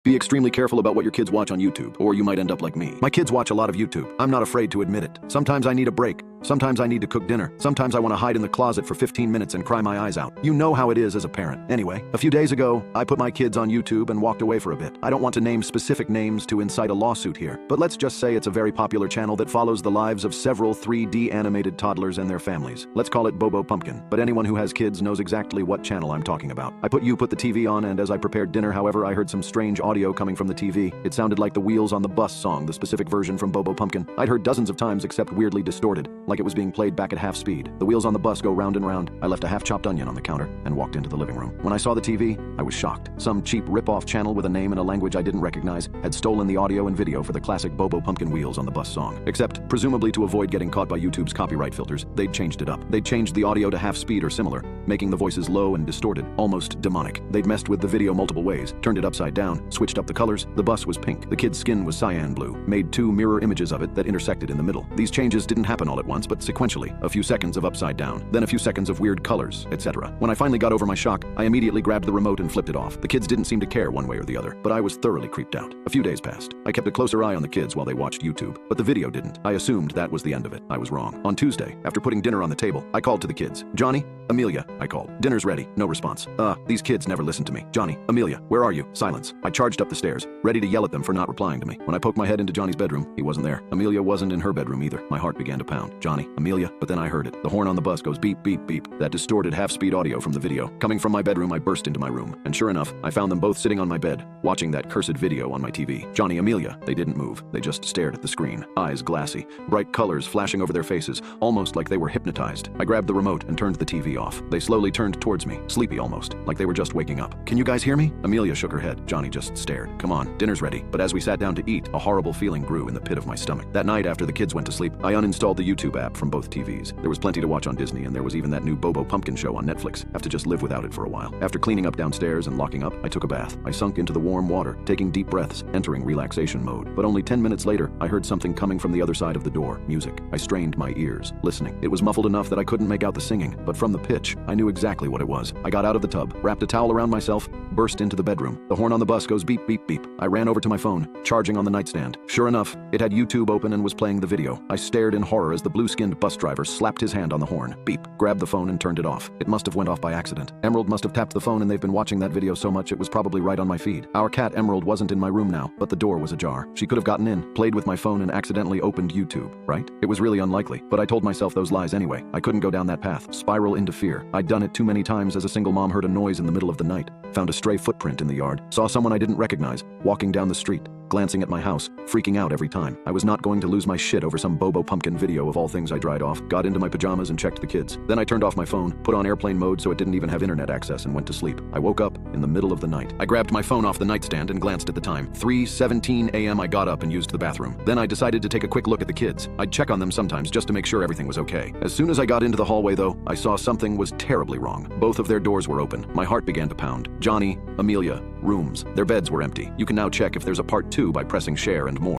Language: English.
Be extremely careful about what your kids watch on YouTube, or you might end up like me. My kids watch a lot of YouTube. I'm not afraid to admit it. Sometimes I need a break. Sometimes I need to cook dinner. Sometimes I want to hide in the closet for 15 minutes and cry my eyes out. You know how it is as a parent. Anyway, a few days ago, I put my kids on YouTube and walked away for a bit. I don't want to name specific names to incite a lawsuit here, but let's just say it's a very popular channel that follows the lives of several 3D animated toddlers and their families. Let's call it Bobo Pumpkin, but anyone who has kids knows exactly what channel I'm talking about. I put the TV on, and as I prepared dinner, however, I heard some strange audio coming from the TV. It sounded like the Wheels on the Bus song, the specific version from Bobo Pumpkin. I'd heard dozens of times, except weirdly distorted, like it was being played back at half speed. The wheels on the bus go round and round. I left a half-chopped onion on the counter and walked into the living room. When I saw the TV, I was shocked. Some cheap rip-off channel with a name and a language I didn't recognize had stolen the audio and video for the classic Bobo Pumpkin Wheels on the Bus song. Except, presumably to avoid getting caught by YouTube's copyright filters, they'd changed it up. They'd changed the audio to half speed or similar, making the voices low and distorted, almost demonic. They'd messed with the video multiple ways, turned it upside down, switched up the colors. The bus was pink. The kid's skin was cyan blue, made two mirror images of it that intersected in the middle. These changes didn't happen all at once, but sequentially. A few seconds of upside down, then a few seconds of weird colors, etc. When I finally got over my shock, I immediately grabbed the remote and flipped it off. The kids didn't seem to care one way or the other, but I was thoroughly creeped out. A few days passed. I kept a closer eye on the kids while they watched YouTube, but the video didn't. I assumed that was the end of it. I was wrong. On Tuesday, after putting dinner on the table, I called to the kids. Johnny, Amelia, I called. Dinner's ready. No response. These kids never listen to me. Johnny, Amelia, where are you? Silence. I charged up the stairs, ready to yell at them for not replying to me. When I poked my head into Johnny's bedroom, he wasn't there. Amelia wasn't in her bedroom either. My heart began to pound. Johnny, Amelia, but then I heard it. The horn on the bus goes beep, beep, beep. That distorted half-speed audio from the video. Coming from my bedroom, I burst into my room. And sure enough, I found them both sitting on my bed, watching that cursed video on my TV. Johnny, Amelia, they didn't move. They just stared at the screen, eyes glassy, bright colors flashing over their faces, almost like they were hypnotized. I grabbed the remote and turned the TV off. They slowly turned towards me, sleepy almost, like they were just waking up. Can you guys hear me? Amelia shook her head. Johnny just stared. Come on, dinner's ready. But as we sat down to eat, a horrible feeling grew in the pit of my stomach. That night, after the kids went to sleep, I uninstalled the YouTube app from both TVs. There was plenty to watch on Disney, and there was even that new Bobo Pumpkin show on Netflix. Have to just live without it for a while. After cleaning up downstairs and locking up, I took a bath. I sunk into the warm water, taking deep breaths, entering relaxation mode. But only 10 minutes later, I heard something coming from the other side of the door. Music. I strained my ears, listening. It was muffled enough that I couldn't make out the singing, but from the pitch, I knew exactly what it was. I got out of the tub, wrapped a towel around myself, burst into the bedroom. The horn on the bus goes beep, beep, beep. I ran over to my phone, charging on the nightstand. Sure enough, it had YouTube open and was playing the video. I stared in horror as the blue-skinned bus driver slapped his hand on the horn. Beep. Grabbed the phone and turned it off. It must have went off by accident. Emerald must have tapped the phone, and they've been watching that video so much it was probably right on my feed. Our cat Emerald wasn't in my room now, but the door was ajar. She could have gotten in, played with my phone, and accidentally opened YouTube, right? It was really unlikely, but I told myself those lies anyway. I couldn't go down that path, spiral into fear. I'd done it too many times. As a single mom, heard a noise in the middle of the night, found a stray footprint in the yard, saw someone I didn't recognize walking down the street, glancing at my house, freaking out every time. I was not going to lose my shit over some Bobo Pumpkin video of all things. I dried off, got into my pajamas and checked the kids. Then I turned off my phone, put on airplane mode so it didn't even have internet access, and went to sleep. I woke up in the middle of the night. I grabbed my phone off the nightstand and glanced at the time. 3:17 a.m. I got up and used the bathroom. Then I decided to take a quick look at the kids. I'd check on them sometimes just to make sure everything was okay. As soon as I got into the hallway though, I saw something was terribly wrong. Both of their doors were open. My heart began to pound. Johnny, Amelia, rooms. Their beds were empty. You can now check if there's a part 2 by pressing share and more.